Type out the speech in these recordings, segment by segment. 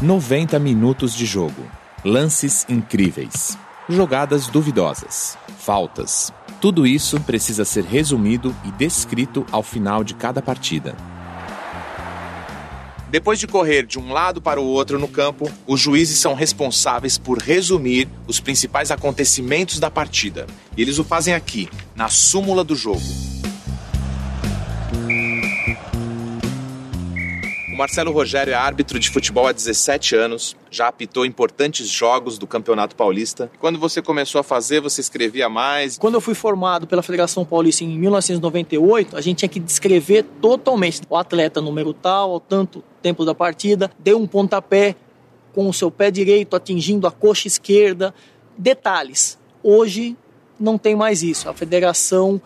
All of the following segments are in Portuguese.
90 minutos de jogo, lances incríveis, jogadas duvidosas, faltas. Tudo isso precisa ser resumido e descrito ao final de cada partida. Depois de correr de um lado para o outro no campo, os juízes são responsáveis por resumir os principais acontecimentos da partida. E eles o fazem aqui, na súmula do jogo. O Marcelo Rogério é árbitro de futebol há 17 anos, já apitou importantes jogos do Campeonato Paulista. Quando você começou a fazer, você escrevia mais? Quando eu fui formado pela Federação Paulista em 1998, a gente tinha que descrever totalmente o atleta número tal, ao tanto tempo da partida, deu um pontapé com o seu pé direito atingindo a coxa esquerda, detalhes. Hoje não tem mais isso, a federação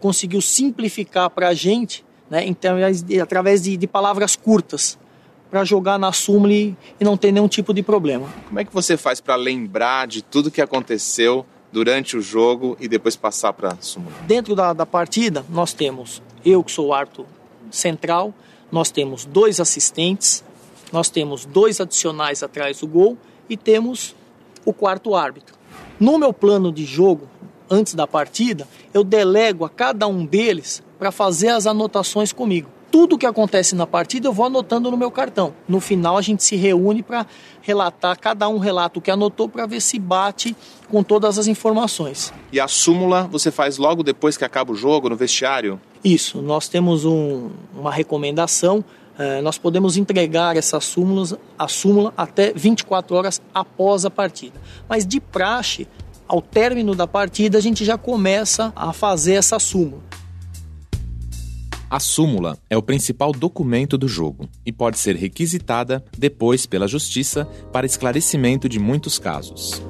conseguiu simplificar para a gente, né, então, através de palavras curtas, para jogar na súmula e não ter nenhum tipo de problema. Como é que você faz para lembrar de tudo que aconteceu durante o jogo e depois passar para a súmula? Dentro da partida, nós temos eu, que sou o árbitro central, nós temos 2 assistentes, nós temos 2 adicionais atrás do gol e temos o 4º árbitro. No meu plano de jogo, antes da partida, eu delego a cada um deles para fazer as anotações comigo. Tudo que acontece na partida eu vou anotando no meu cartão. No final a gente se reúne para relatar, cada um relata o que anotou para ver se bate com todas as informações. E a súmula você faz logo depois que acaba o jogo, no vestiário? Isso, nós temos uma recomendação, nós podemos entregar a súmula até 24 horas após a partida. Mas de praxe, ao término da partida, a gente já começa a fazer essa súmula. A súmula é o principal documento do jogo e pode ser requisitada depois pela Justiça para esclarecimento de muitos casos.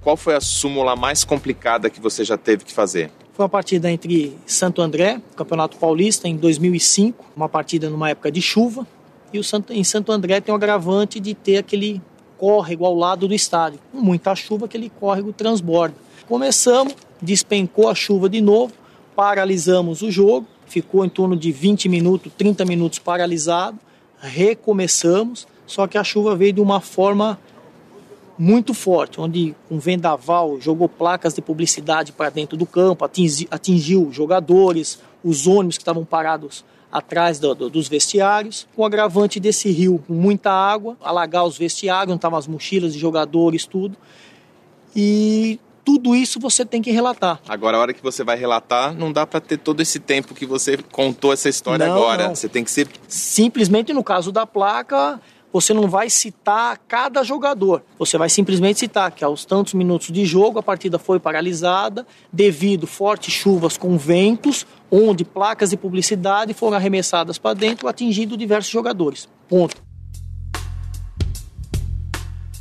Qual foi a súmula mais complicada que você já teve que fazer? Foi uma partida entre Santo André, Campeonato Paulista, em 2005, uma partida numa época de chuva, e em Santo André tem o agravante de ter aquele córrego ao lado do estádio. Com muita chuva, aquele córrego transborda. Começamos, despencou a chuva de novo, paralisamos o jogo, ficou em torno de 20 minutos, 30 minutos paralisado, recomeçamos, só que a chuva veio de uma forma muito forte, onde um vendaval jogou placas de publicidade para dentro do campo, atingiu jogadores, os ônibus que estavam parados atrás dos vestiários, com o agravante desse rio, com muita água, alagar os vestiários, onde estavam as mochilas de jogadores, tudo, e tudo isso você tem que relatar. Agora, a hora que você vai relatar, não dá para ter todo esse tempo que você contou essa história agora. Não. Você tem que ser... Simplesmente, no caso da placa, você não vai citar cada jogador. Você vai simplesmente citar que aos tantos minutos de jogo, a partida foi paralisada devido fortes chuvas com ventos, onde placas de publicidade foram arremessadas para dentro, atingindo diversos jogadores. Ponto.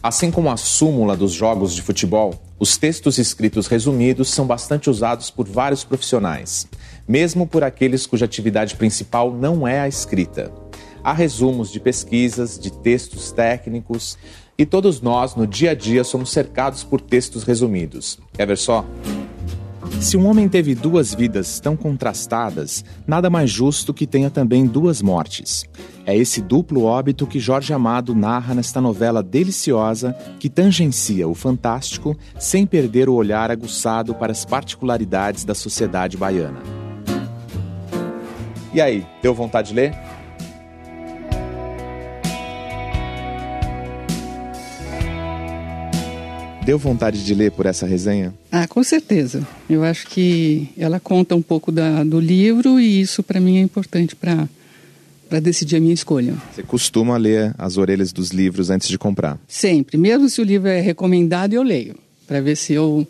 Assim como a súmula dos jogos de futebol, os textos escritos resumidos são bastante usados por vários profissionais, mesmo por aqueles cuja atividade principal não é a escrita. Há resumos de pesquisas, de textos técnicos, e todos nós, no dia a dia, somos cercados por textos resumidos. Quer ver só? Se um homem teve 2 vidas tão contrastadas, nada mais justo que tenha também 2 mortes. É esse duplo óbito que Jorge Amado narra nesta novela deliciosa que tangencia o fantástico sem perder o olhar aguçado para as particularidades da sociedade baiana. E aí, deu vontade de ler? Deu vontade de ler por essa resenha? Com certeza. Eu acho que ela conta um pouco do livro e isso para mim é importante para decidir a minha escolha. Você costuma ler as orelhas dos livros antes de comprar? Sempre. Mesmo se o livro é recomendado, eu leio, para ver se eu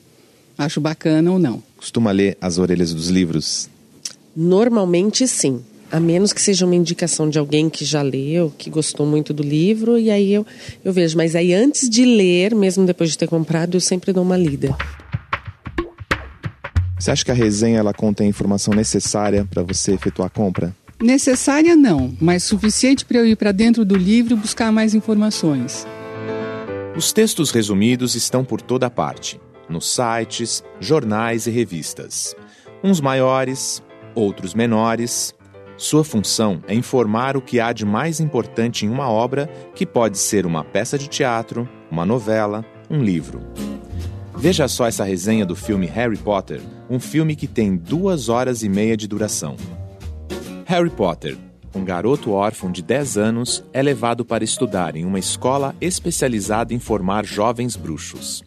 acho bacana ou não. Costuma ler as orelhas dos livros? Normalmente sim. A menos que seja uma indicação de alguém que já leu, que gostou muito do livro, e aí eu vejo. Mas aí antes de ler, mesmo depois de ter comprado, eu sempre dou uma lida. Você acha que a resenha ela contém a informação necessária para você efetuar a compra? Necessária não, mas suficiente para eu ir para dentro do livro e buscar mais informações. Os textos resumidos estão por toda parte, nos sites, jornais e revistas. Uns maiores, outros menores. Sua função é informar o que há de mais importante em uma obra, que pode ser uma peça de teatro, uma novela, um livro. Veja só essa resenha do filme Harry Potter, um filme que tem 2 horas e meia de duração. Harry Potter, um garoto órfão de 10 anos, é levado para estudar em uma escola especializada em formar jovens bruxos.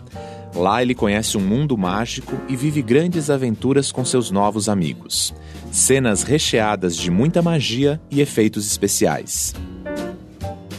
Lá ele conhece um mundo mágico e vive grandes aventuras com seus novos amigos. Cenas recheadas de muita magia e efeitos especiais.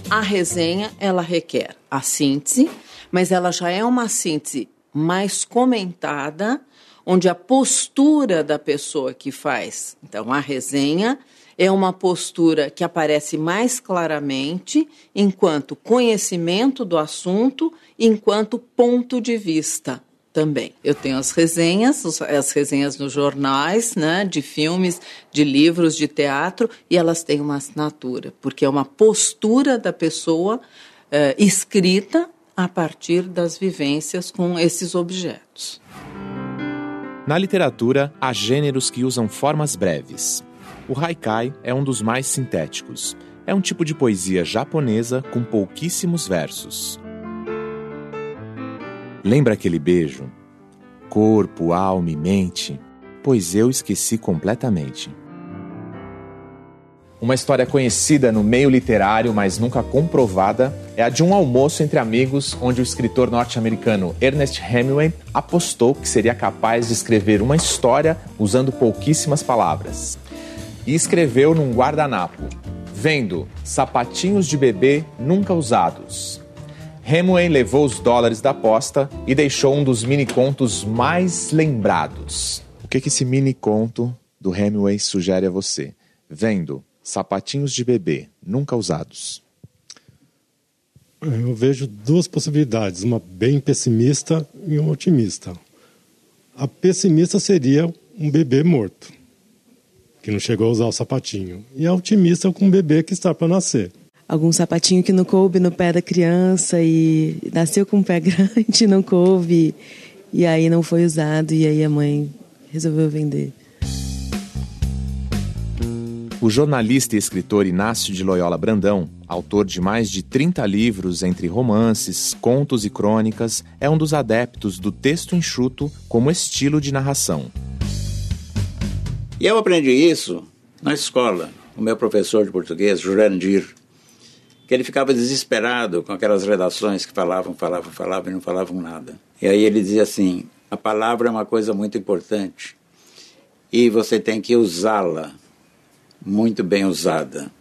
A resenha, ela requer a síntese, mas ela já é uma síntese mais comentada, onde a postura da pessoa que faz. Então, a resenha é uma postura que aparece mais claramente enquanto conhecimento do assunto, enquanto ponto de vista também. Eu tenho as resenhas nos jornais, né, de filmes, de livros, de teatro, e elas têm uma assinatura, porque é uma postura da pessoa escrita a partir das vivências com esses objetos. Na literatura, há gêneros que usam formas breves. O haikai é um dos mais sintéticos. É um tipo de poesia japonesa com pouquíssimos versos. Lembra aquele beijo? Corpo, alma e mente? Pois eu esqueci completamente. Uma história conhecida no meio literário, mas nunca comprovada, é a de um almoço entre amigos, onde o escritor norte-americano Ernest Hemingway apostou que seria capaz de escrever uma história usando pouquíssimas palavras. E escreveu num guardanapo, vendo sapatinhos de bebê nunca usados. Hemingway levou os dólares da aposta e deixou um dos mini-contos mais lembrados. O que esse mini-conto do Hemingway sugere a você? Vendo sapatinhos de bebê nunca usados. Eu vejo 2 possibilidades, uma bem pessimista e uma otimista. A pessimista seria um bebê morto, que não chegou a usar o sapatinho. E a otimista com um bebê que está para nascer. Algum sapatinho que não coube no pé da criança e nasceu com um pé grande, não coube, e aí não foi usado, e aí a mãe resolveu vender. O jornalista e escritor Inácio de Loyola Brandão, autor de mais de 30 livros entre romances, contos e crônicas, é um dos adeptos do texto enxuto como estilo de narração. E eu aprendi isso na escola, o meu professor de português, Jurandir, que ele ficava desesperado com aquelas redações que falavam e não falavam nada. E aí ele dizia assim, a palavra é uma coisa muito importante e você tem que usá-la muito bem usada.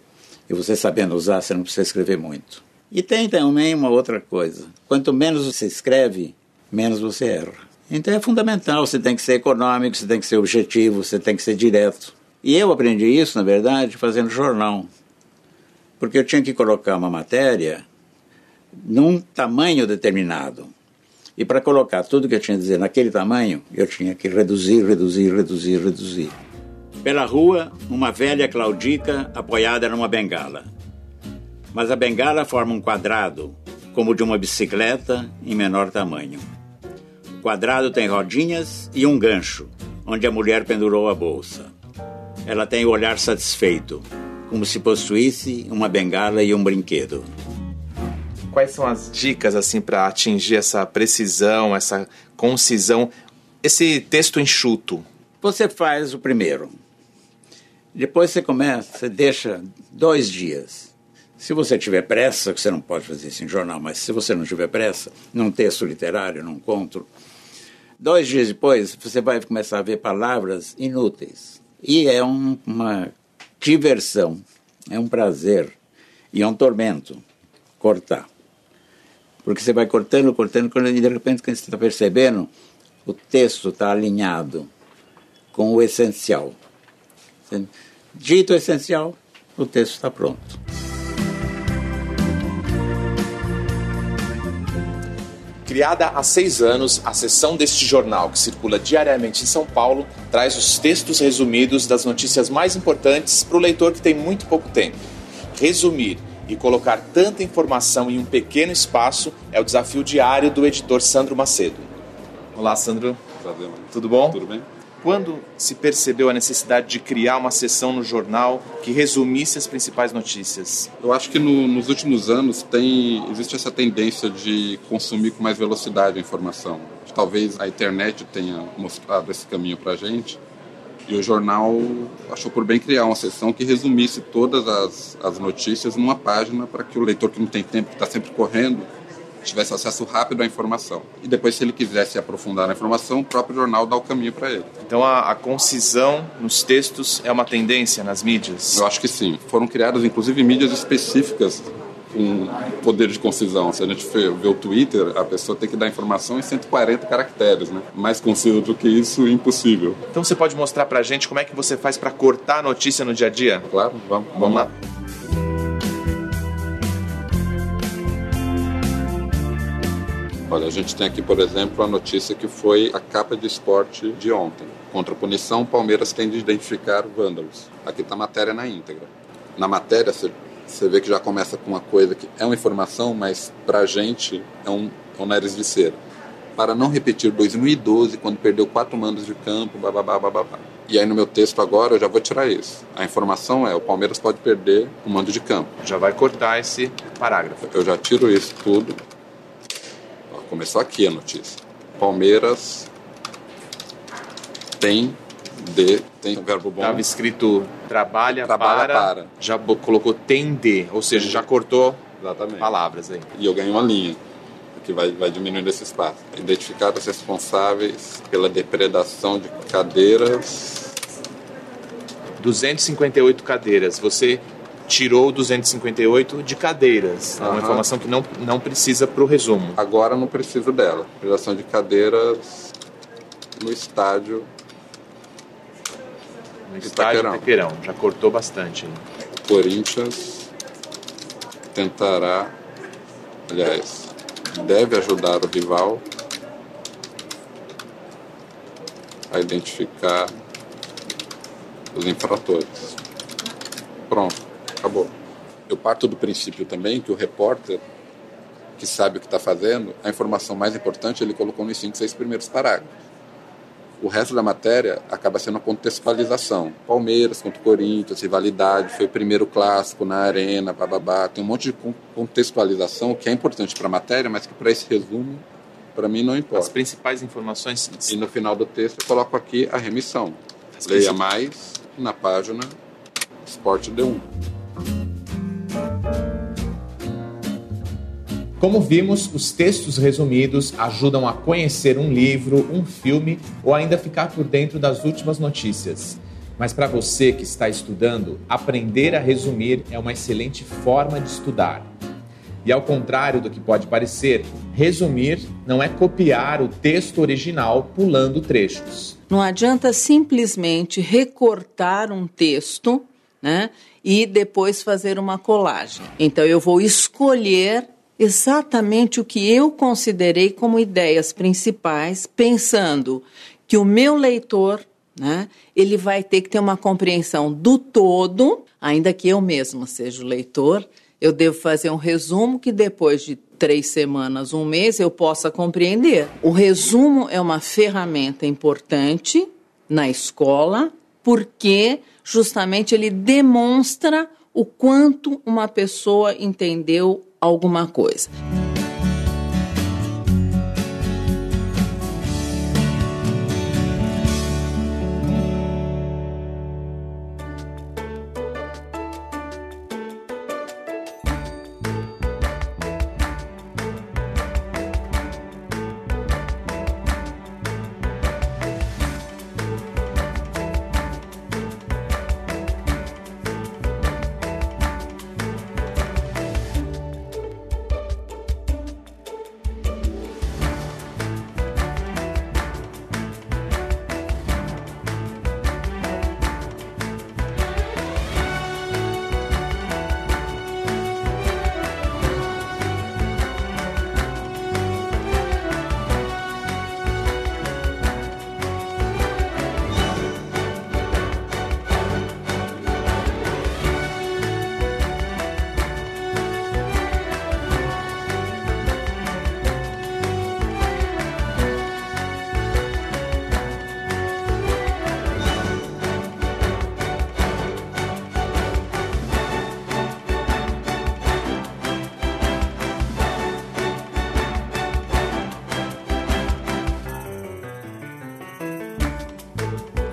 E você sabendo usar, você não precisa escrever muito. E tem também uma outra coisa. Quanto menos você escreve, menos você erra. Então é fundamental, você tem que ser econômico, você tem que ser objetivo, você tem que ser direto. E eu aprendi isso, na verdade, fazendo jornal. Porque eu tinha que colocar uma matéria num tamanho determinado. E para colocar tudo que eu tinha a dizer naquele tamanho, eu tinha que reduzir. Pela rua, uma velha claudica apoiada numa bengala. Mas a bengala forma um quadrado, como o de uma bicicleta em menor tamanho. O quadrado tem rodinhas e um gancho, onde a mulher pendurou a bolsa. Ela tem o olhar satisfeito, como se possuísse uma bengala e um brinquedo. Quais são as dicas assim para atingir essa precisão, essa concisão, esse texto enxuto? Você faz o primeiro. Depois você começa, você deixa 2 dias. Se você tiver pressa, que você não pode fazer isso em jornal, mas se você não tiver pressa, num texto literário, num conto, 2 dias depois você vai começar a ver palavras inúteis. E é uma diversão, é um prazer e é um tormento cortar. Porque você vai cortando, e de repente, quando você está percebendo, o texto está alinhado com o essencial. Dito o essencial, o texto está pronto. Criada há 6 anos, a seção deste jornal, que circula diariamente em São Paulo, traz os textos resumidos das notícias mais importantes para o leitor que tem muito pouco tempo. Resumir e colocar tanta informação em um pequeno espaço é o desafio diário do editor Sandro Macedo. Olá, Sandro. Prazer, tudo bom? Tudo bem. quando se percebeu a necessidade de criar uma seção no jornal que resumisse as principais notícias? Eu acho que nos últimos anos existe essa tendência de consumir com mais velocidade a informação. Talvez a internet tenha mostrado esse caminho para a gente, e o jornal achou por bem criar uma seção que resumisse todas as notícias numa página para que o leitor que não tem tempo, que está sempre correndo, tivesse acesso rápido à informação. E depois, se ele quisesse aprofundar na informação, o próprio jornal dá o caminho para ele. Então a concisão nos textos é uma tendência nas mídias? Eu acho que sim. Foram criadas, inclusive, mídias específicas com poder de concisão. Se a gente vê o Twitter, a pessoa tem que dar informação em 140 caracteres, né? Mais conciso do que isso, impossível. Então você pode mostrar pra gente como é que você faz para cortar a notícia no dia a dia? Claro, vamos lá. Olha, a gente tem aqui, por exemplo, a notícia que foi a capa de esporte de ontem. Contra a punição, o Palmeiras tem de identificar vândalos. Aqui está a matéria na íntegra. Na matéria, você vê que já começa com uma coisa que é uma informação, mas para a gente é um nariz de cera. Para não repetir 2012, quando perdeu 4 mandos de campo, bababá, bababá. E aí no meu texto agora eu já vou tirar isso. A informação é: o Palmeiras pode perder um mando de campo. Já vai cortar esse parágrafo. Eu já tiro isso tudo. Começou aqui a notícia. Palmeiras tem um verbo bom. Estava escrito trabalha para. Já colocou tem de, ou seja, já cortou. Exatamente. Palavras aí. E eu ganho uma linha, que vai diminuindo esse espaço. Identificar os responsáveis pela depredação de cadeiras. 258 cadeiras. Você tirou 258 de cadeiras. É uma informação que não precisa para o resumo. Agora não preciso dela. Depredação de cadeiras no estádio. No estádio Itaquerão. Já cortou bastante. O Corinthians tentará, aliás, deve ajudar o rival a identificar os infratores. Pronto. Acabou. Eu parto do princípio também que o repórter, que sabe o que está fazendo, a informação mais importante ele colocou nos 5, 6 primeiros parágrafos. O resto da matéria acaba sendo a contextualização. Palmeiras contra o Corinthians, rivalidade, foi o primeiro clássico na arena, bababá. Tem um monte de contextualização que é importante para a matéria, mas que para esse resumo, para mim, não importa. As principais informações. E no final do texto eu coloco aqui a remissão. Leia mais na página Esporte D1. Como vimos, os textos resumidos ajudam a conhecer um livro, um filme ou ainda ficar por dentro das últimas notícias. Mas para você que está estudando, aprender a resumir é uma excelente forma de estudar. E ao contrário do que pode parecer, resumir não é copiar o texto original pulando trechos. Não adianta simplesmente recortar um texto, né, e depois fazer uma colagem. Então eu vou escolher exatamente o que eu considerei como ideias principais, pensando que o meu leitor, né, ele vai ter que ter uma compreensão do todo, ainda que eu mesma seja o leitor. Eu devo fazer um resumo que depois de 3 semanas, 1 mês, eu possa compreender. O resumo é uma ferramenta importante na escola, porque justamente ele demonstra o quanto uma pessoa entendeu alguma coisa. Brasil.